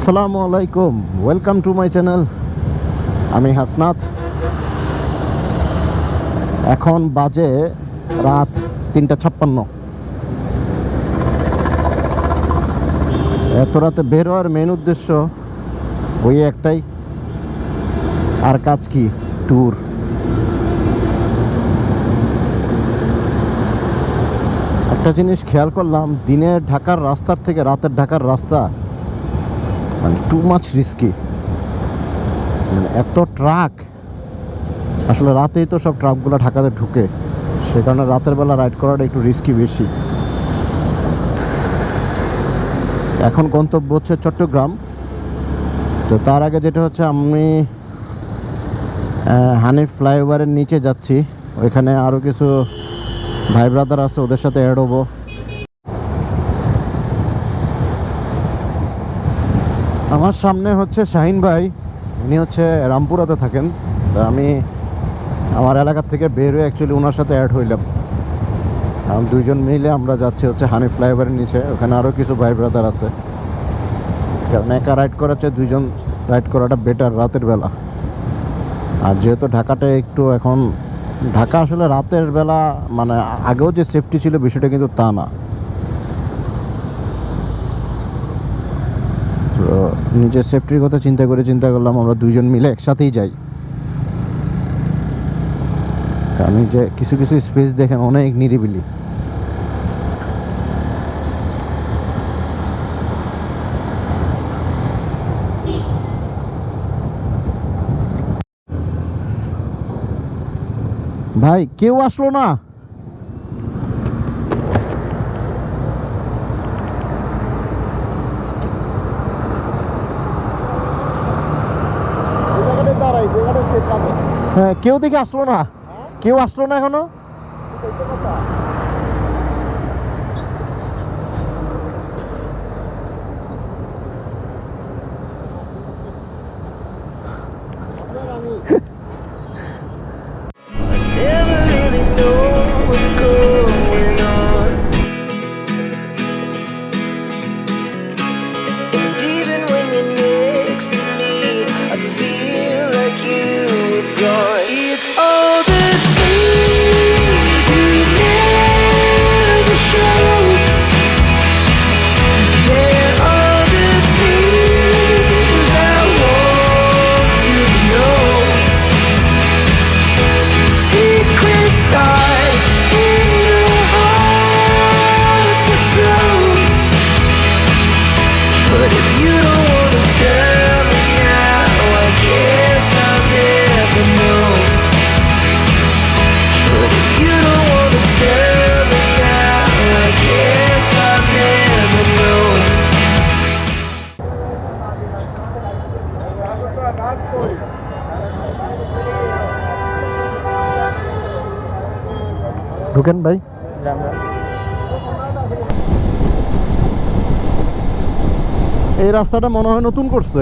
আসসালামু আলাইকুম, welcome to my channel. আমি হাসনাত। এখন বাজে রাত 3:56। এত রাতে বের হওয়ার মেন উদ্দেশ্য ওই একটাই, আর কাজ কি? ট্যুর। একটা জিনিস খেয়াল করলাম, দিনের ঢাকার রাস্তার থেকে রাতের ঢাকার রাস্তা মানে টু মাচ রিস্কি। মানে এত ট্রাক, আসলে রাতেই তো সব ট্রাকগুলো ঢাকাতে ঢুকে, সে কারণে রাতের বেলা রাইড করাটা একটু রিস্কি বেশি। এখন গন্তব্য হচ্ছে চট্টগ্রাম। তো তার আগে যেটা হচ্ছে, আমি হানিফ ফ্লাইওভারের নিচে যাচ্ছি। ওইখানে আরও কিছু ভাই ব্রাদার আছে, ওদের সাথে অ্যাড হবো। আমার সামনে হচ্ছে শাহিন ভাই, উনি হচ্ছে রামপুরাতে থাকেন। তো আমি আমার এলাকা থেকে বের হয়ে অ্যাকচুয়ালি ওনার সাথে অ্যাড হইলাম। দুইজন মিলে আমরা যাচ্ছি হচ্ছে হানিফ ফ্লাইওভারের নিচে। ওখানে আরও কিছু ভাই ব্রাদার আছে, কারণ একা রাইড করার চেয়ে দুইজন রাইড করাটা বেটার রাতের বেলা। আর যেহেতু ঢাকাটা একটু এখন, ঢাকা আসলে রাতের বেলা মানে আগেও যে সেফটি ছিল বিষয়টা কিন্তু তা না। তো নিজের সেফটির কথা চিন্তা করলাম আমরা দুইজন মিলে একসাথেই যাই। কারণ যে কিছু কিছু স্পেস দেখেন অনেক নিরিবিলি। ভাই কেউ আসলো না? হ্যাঁ, কেউ দেখে আসলো না, কেউ আসলো না এখনো। Never really know what's going on, and even when you're next to me, I feel like you were gone. It's all the things you never show. They're all the things I want to know. Secrets start in your heart so slow. But if you don't wanna tell me now, I guess I'll never know. But if you don't wanna tell me now, I guess I'll never know. ঢুকেন ভাই। এই রাস্তাটা মনে হয় নতুন করছে।